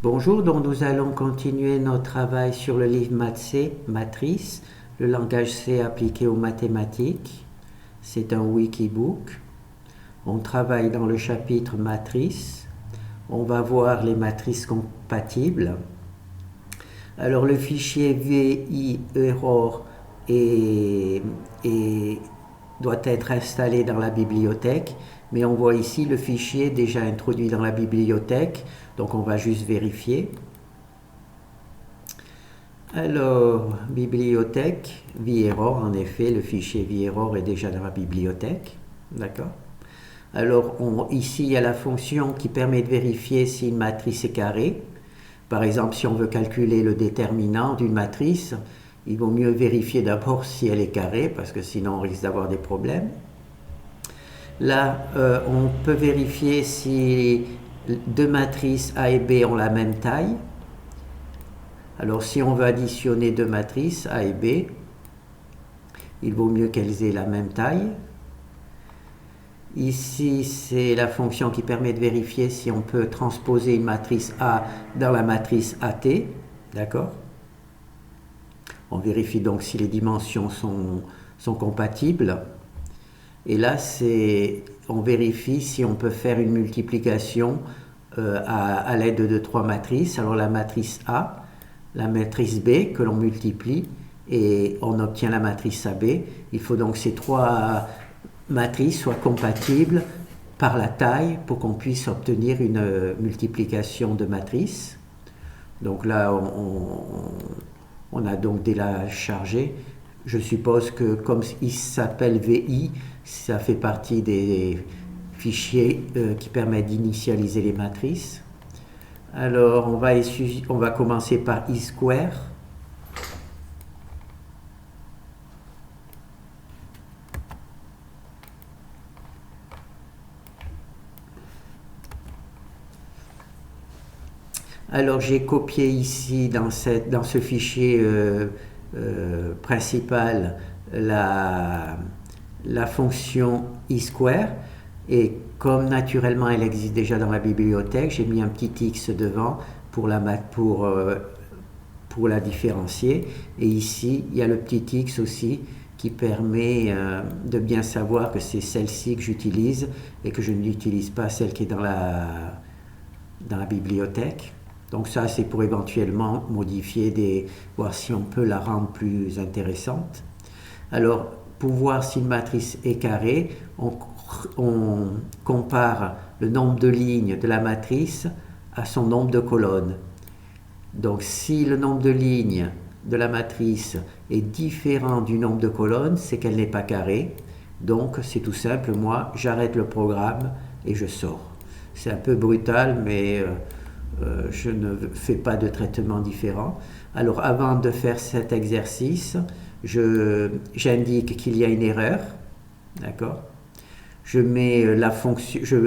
Bonjour, donc nous allons continuer notre travail sur le livre Maths C, Matrice, le langage C appliqué aux mathématiques. C'est un wikibook. On travaille dans le chapitre Matrice. On va voir les matrices compatibles. Alors le fichier VI error doit être installé dans la bibliothèque, mais on voit ici le fichier déjà introduit dans la bibliothèque, donc on va juste vérifier. Alors, bibliothèque, VIROR, en effet, le fichier VIROR est déjà dans la bibliothèque, d'accord. Alors ici il y a la fonction qui permet de vérifier si une matrice est carrée. Par exemple, si on veut calculer le déterminant d'une matrice, il vaut mieux vérifier d'abord si elle est carrée, parce que sinon on risque d'avoir des problèmes. Là, on peut vérifier si deux matrices A et B ont la même taille. Alors si on veut additionner deux matrices A et B, il vaut mieux qu'elles aient la même taille. Ici, c'est la fonction qui permet de vérifier si on peut transposer une matrice A dans la matrice AT. D'accord? On vérifie donc si les dimensions sont compatibles. Et là, on vérifie si on peut faire une multiplication à l'aide de trois matrices. Alors la matrice A, la matrice B que l'on multiplie et on obtient la matrice AB. Il faut donc ces trois matrices soient compatibles par la taille pour qu'on puisse obtenir une multiplication de matrices. Donc là, on a donc déjà chargé. Je suppose que comme il s'appelle VI, ça fait partie des fichiers qui permettent d'initialiser les matrices. Alors on va commencer par I square. Alors j'ai copié ici dans ce fichier principal la fonction i², et comme naturellement elle existe déjà dans la bibliothèque, j'ai mis un petit x devant pour la différencier, et ici il y a le petit x aussi qui permet de bien savoir que c'est celle-ci que j'utilise et que je n'utilise pas celle qui est dans la bibliothèque. Donc ça, c'est pour éventuellement modifier, voir si on peut la rendre plus intéressante. Alors, pour voir si une matrice est carrée, on compare le nombre de lignes de la matrice à son nombre de colonnes. Donc, si le nombre de lignes de la matrice est différent du nombre de colonnes, c'est qu'elle n'est pas carrée. Donc, c'est tout simple, moi, j'arrête le programme et je sors. C'est un peu brutal, mais je ne fais pas de traitement différent. Alors avant de faire cet exercice, j'indique qu'il y a une erreur, d'accord. Je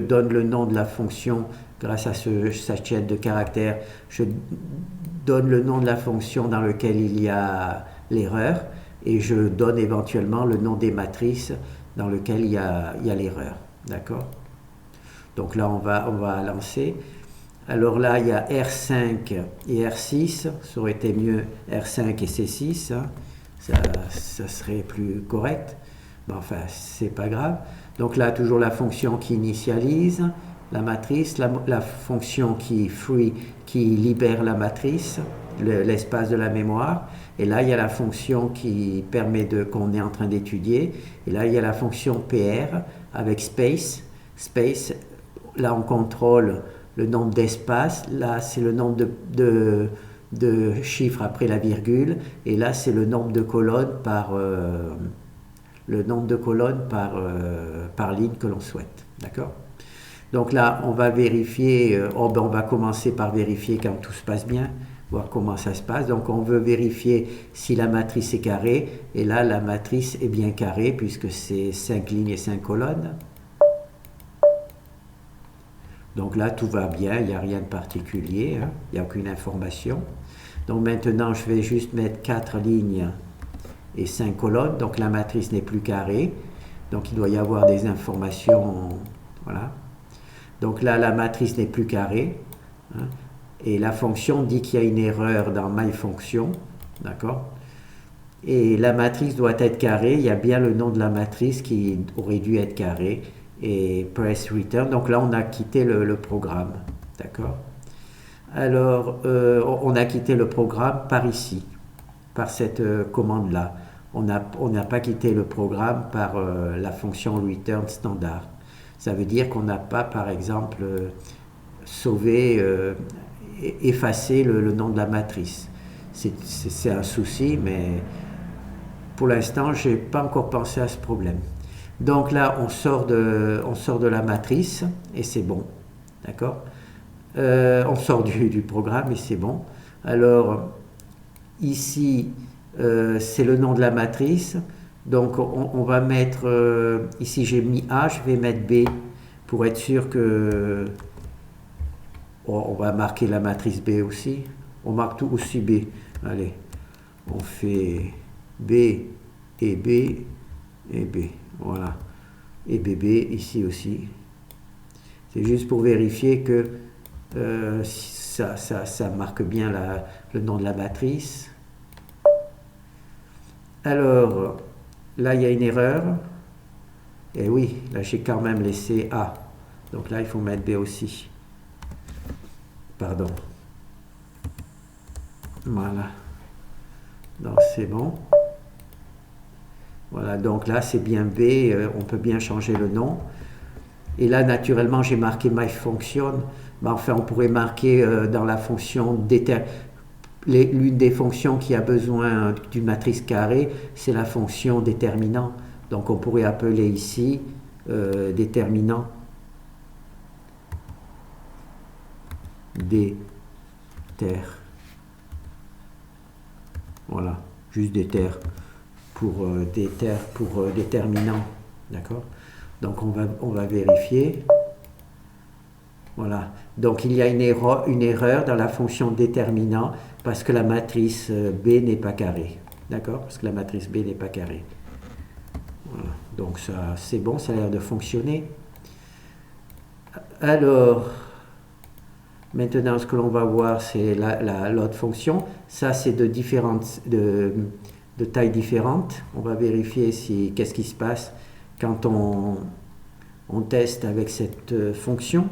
donne le nom de la fonction grâce à cette chaîne de caractères. Je donne le nom de la fonction dans laquelle il y a l'erreur, et je donne éventuellement le nom des matrices dans lequel il y a l'erreur, d'accord. Donc là on va lancer. Alors là, il y a R5 et R6, ça aurait été mieux R5 et C6, hein. Ça serait plus correct, mais enfin, c'est pas grave. Donc là, toujours la fonction qui initialise la matrice, la fonction qui libère la matrice, l'espace de la mémoire, et là, il y a la fonction qui permet qu'on est en train d'étudier, et là, il y a la fonction PR avec space, là, on contrôle le nombre d'espaces, là c'est le nombre de chiffres après la virgule, et là c'est le nombre de colonnes par ligne que l'on souhaite, d'accord. Donc là on va vérifier, on va commencer par vérifier quand tout se passe bien, voir comment ça se passe. Donc on veut vérifier si la matrice est carrée, et là la matrice est bien carrée puisque c'est 5 lignes et 5 colonnes. Donc là, tout va bien, il n'y a rien de particulier, hein, il n'y a aucune information. Donc maintenant, je vais juste mettre 4 lignes et 5 colonnes, donc la matrice n'est plus carrée. Donc il doit y avoir des informations, voilà. Donc là, la matrice n'est plus carrée, hein, Et la fonction dit qu'il y a une erreur dans myFunction, d'accord? Et la matrice doit être carrée, il y a bien le nom de la matrice qui aurait dû être carré, et press return, donc là on a quitté le programme, d'accord? Alors on a quitté le programme par ici, par cette commande-là. On n'a pas quitté le programme par la fonction return standard. Ça veut dire qu'on n'a pas, par exemple, effacé le nom de la matrice. C'est un souci, mais pour l'instant, je n'ai pas encore pensé à ce problème. Donc là, on sort de la matrice et c'est bon. D'accord? On sort du programme et c'est bon. Alors, ici, c'est le nom de la matrice. Donc, on va mettre, ici j'ai mis A, je vais mettre B pour être sûr que... on va marquer la matrice B aussi. On marque tout aussi B. Allez, on fait B et B et B. Voilà. Et BB ici aussi. C'est juste pour vérifier que ça marque bien le nom de la matrice. Alors, là, il y a une erreur. Et oui, là, j'ai quand même laissé A. Donc là, il faut mettre B aussi. Pardon. Voilà. Donc, c'est bon. Voilà, donc là, c'est bien B. On peut bien changer le nom. Et là, naturellement, j'ai marqué myFunction. Ben, enfin, on pourrait marquer dans la fonction l'une des fonctions qui a besoin d'une matrice carrée, c'est la fonction déterminant. Donc, on pourrait appeler ici déterminant. Déter. Voilà, juste déter pour déterminant. D'accord? Donc on va vérifier. Voilà. Donc il y a une erreur dans la fonction déterminant parce que la matrice B n'est pas carrée. D'accord? Parce que la matrice B n'est pas carrée. Voilà. Donc ça c'est bon, ça a l'air de fonctionner. Alors, maintenant ce que l'on va voir c'est l'autre fonction. Ça c'est de tailles différentes. On va vérifier qu'est-ce qui se passe quand on teste avec cette fonction.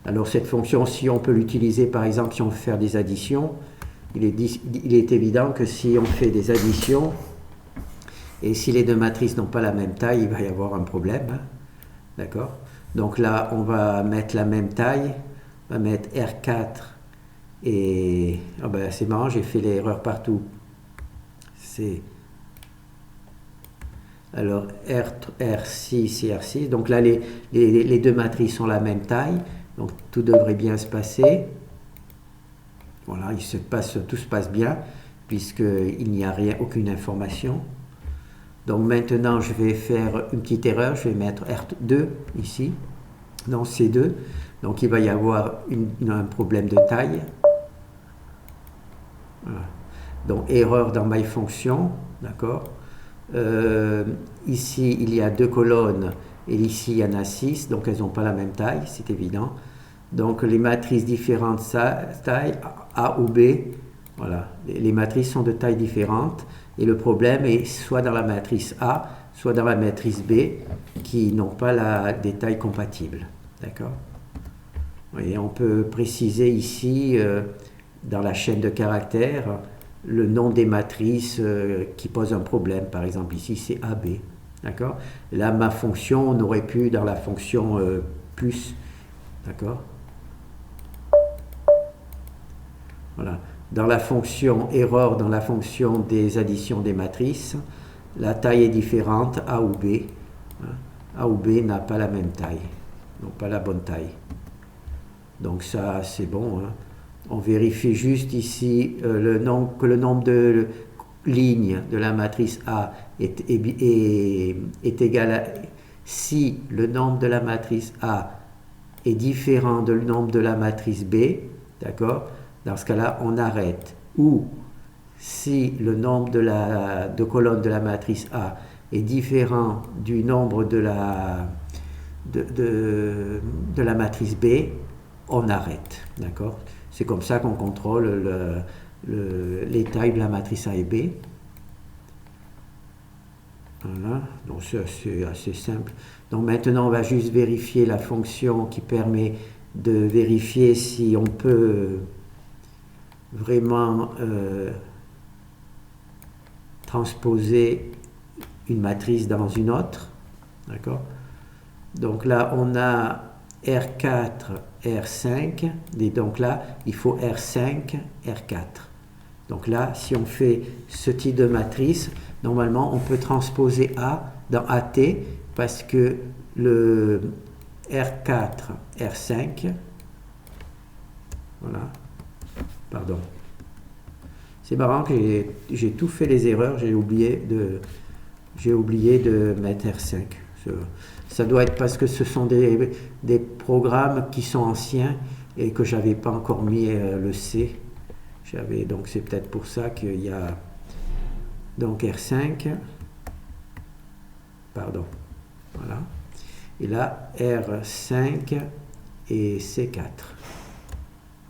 Alors cette fonction, si on peut l'utiliser par exemple si on veut faire des additions, il est évident que si on fait des additions et si les deux matrices n'ont pas la même taille, il va y avoir un problème. Hein? D'accord? Donc là, on va mettre la même taille, on va mettre R4 et... Oh ben, c'est marrant, j'ai fait l'erreur partout. Alors R6 et R6, donc là les deux matrices ont la même taille, donc tout devrait bien se passer. Voilà, tout se passe bien, puisqu'il n'y a aucune information. Donc maintenant je vais faire une petite erreur, je vais mettre R2 ici, non C2, donc il va y avoir un problème de taille. Voilà. Donc erreur dans myFunction, d'accord. Ici il y a 2 colonnes et ici il y en a 6, donc elles n'ont pas la même taille, c'est évident. Donc les matrices différentes taille A ou B, voilà, les matrices sont de taille différente et le problème est soit dans la matrice A, soit dans la matrice B qui n'ont pas des tailles compatibles, d'accord. Et on peut préciser ici dans la chaîne de caractères le nom des matrices qui posent un problème. Par exemple, ici, c'est AB. D'accord? Là, ma fonction, on aurait pu, dans la fonction plus. D'accord? Voilà. Dans la fonction error, dans la fonction des additions des matrices, la taille est différente, A ou B. A ou B n'a pas la même taille, n'ont pas la bonne taille. Donc ça, c'est bon. Hein. On vérifie juste ici que le nombre de lignes de la matrice A est égal à... Si le nombre de la matrice A est différent du nombre de la matrice B, d'accord, dans ce cas-là, on arrête. Ou si le nombre de colonnes de la matrice A est différent du nombre de la matrice B, on arrête. D'accord? C'est comme ça qu'on contrôle les tailles de la matrice A et B. Voilà, donc c'est assez simple. Donc maintenant on va juste vérifier la fonction qui permet de vérifier si on peut vraiment transposer une matrice dans une autre. D'accord? Donc là on a R4, R5, et donc là il faut R5, R4. Donc là, si on fait ce type de matrice, normalement, on peut transposer A dans AT parce que le R4, R5, voilà, pardon. C'est marrant que j'ai tout fait les erreurs, j'ai oublié de mettre R5. Ça doit être parce que ce sont des programmes qui sont anciens et que j'avais pas encore mis le C. Donc c'est peut-être pour ça qu'il y a donc R5, pardon, voilà, et là R5 et C4.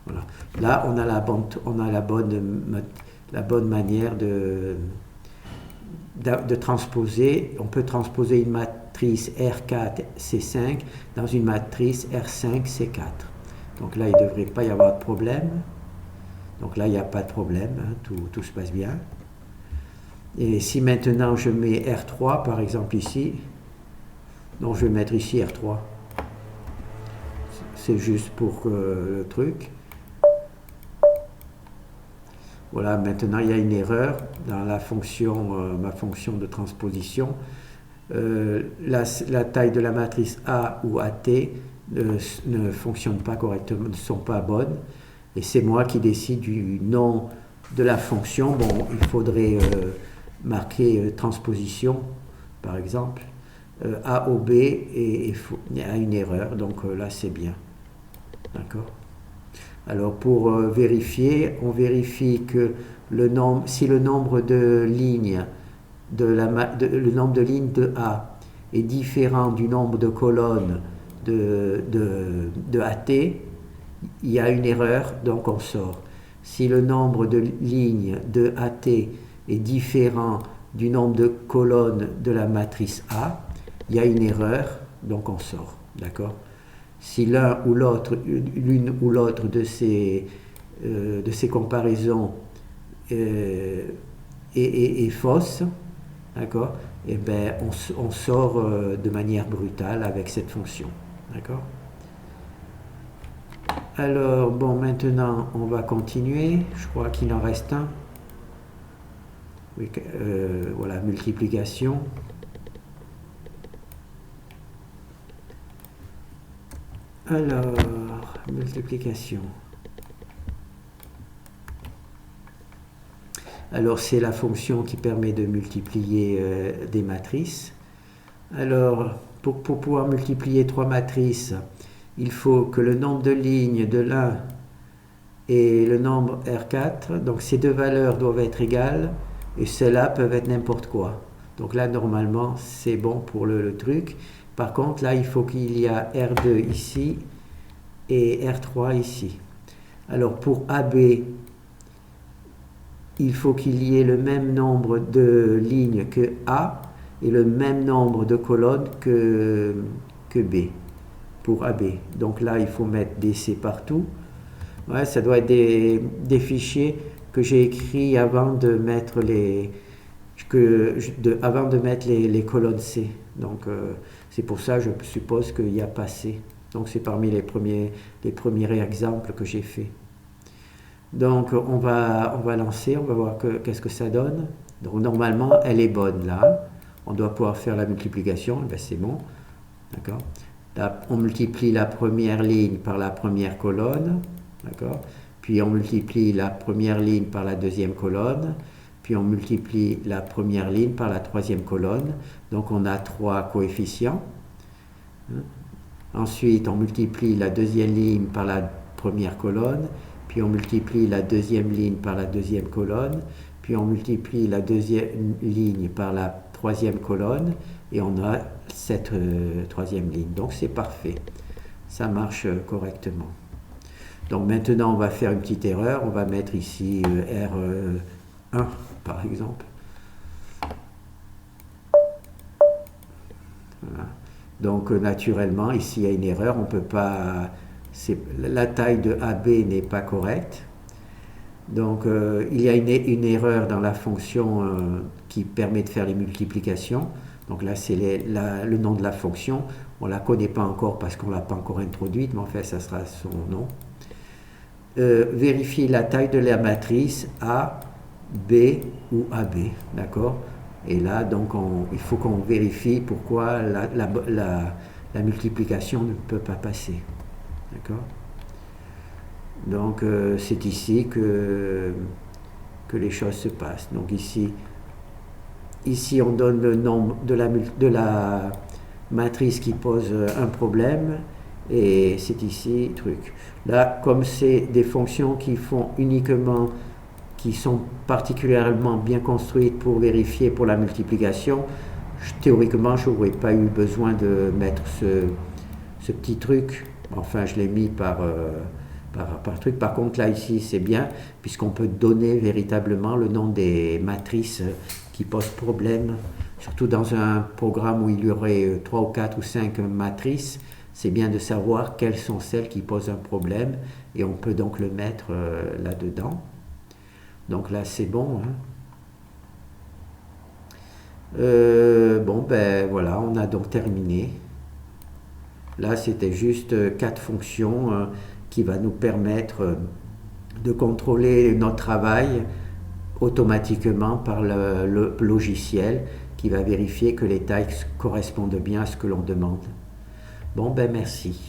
Voilà. Là on a la bonne manière de transposer. On peut transposer une matrice R4 C5 dans une matrice R5 C4. Donc là il ne devrait pas y avoir de problème. Donc là, il n'y a pas de problème, hein, tout se passe bien. Et si maintenant je mets R3, par exemple ici, donc je vais mettre ici R3. C'est juste pour le truc. Voilà, maintenant il y a une erreur dans la fonction, ma fonction de transposition. La taille de la matrice A ou AT ne fonctionne pas correctement, ne sont pas bonnes. Et c'est moi qui décide du nom de la fonction. Bon, il faudrait marquer transposition, par exemple. A au B, et il y a une erreur, donc là c'est bien. D'accord? Alors pour vérifier, on vérifie que si le nombre de lignes le nombre de lignes de A est différent du nombre de colonnes de AT, il y a une erreur, donc on sort. Si le nombre de lignes de AT est différent du nombre de colonnes de la matrice A, il y a une erreur, donc on sort. D'accord? Si l'une ou l'autre de ces comparaisons est fausse, d'accord? Et ben on sort de manière brutale avec cette fonction. D'accord? Alors, bon, maintenant, on va continuer. Je crois qu'il en reste un. Oui, voilà, multiplication. Alors, multiplication. Alors, c'est la fonction qui permet de multiplier des matrices. Alors, pour pouvoir multiplier trois matrices, il faut que le nombre de lignes de l'un et le nombre R4, donc ces deux valeurs doivent être égales, et celles-là peuvent être n'importe quoi. Donc là, normalement, c'est bon pour le truc. Par contre, là, il faut qu'il y ait R2 ici et R3 ici. Alors, pour AB, il faut qu'il y ait le même nombre de lignes que A et le même nombre de colonnes que B. Pour AB. Donc là, il faut mettre DC partout. Ouais, ça doit être des fichiers que j'ai écrits avant de mettre les colonnes C. Donc c'est pour ça, je suppose qu'il n'y a pas C. Donc c'est parmi les premiers exemples que j'ai fait. Donc on va lancer, on va voir qu'est-ce que ça donne. Donc normalement, elle est bonne là. On doit pouvoir faire la multiplication, ben, c'est bon. D'accord? Là, on multiplie la première ligne par la première colonne, d'accord? Puis on multiplie la première ligne par la deuxième colonne, puis on multiplie la première ligne par la troisième colonne. Donc on a trois coefficients. Ensuite, on multiplie la deuxième ligne par la première colonne, puis on multiplie la deuxième ligne par la deuxième colonne, puis on multiplie la deuxième ligne par la troisième colonne, et on a cette troisième ligne. Donc c'est parfait, ça marche correctement. Donc maintenant, on va faire une petite erreur. On va mettre ici R1 par exemple. Voilà. Donc naturellement, ici il y a une erreur. On peut pas. La taille de AB n'est pas correcte. Donc il y a une erreur dans la fonction qui permet de faire les multiplications. Donc là, c'est le nom de la fonction. On ne la connaît pas encore parce qu'on ne l'a pas encore introduite, mais en fait, ça sera son nom. Vérifier la taille de la matrice A, B ou AB, d'accord? Et là, donc, il faut qu'on vérifie pourquoi la multiplication ne peut pas passer, d'accord? Donc, c'est ici que les choses se passent. Donc ici on donne le nombre de la matrice qui pose un problème, et c'est ici truc. Là, comme c'est des fonctions qui sont particulièrement bien construites pour vérifier pour la multiplication, théoriquement je n'aurais pas eu besoin de mettre ce petit truc. Enfin, je l'ai mis par truc. Par contre, là, ici, c'est bien, puisqu'on peut donner véritablement le nom des matrices qui posent problème. Surtout dans un programme où il y aurait 3 ou 4 ou 5 matrices, c'est bien de savoir quelles sont celles qui posent un problème, et on peut donc le mettre là-dedans. Donc là, c'est bon. Hein. Bon, ben voilà, on a donc terminé. Là, c'était juste 4 fonctions qui va nous permettre de contrôler notre travail automatiquement par le logiciel qui va vérifier que les tailles correspondent bien à ce que l'on demande. Bon, ben merci.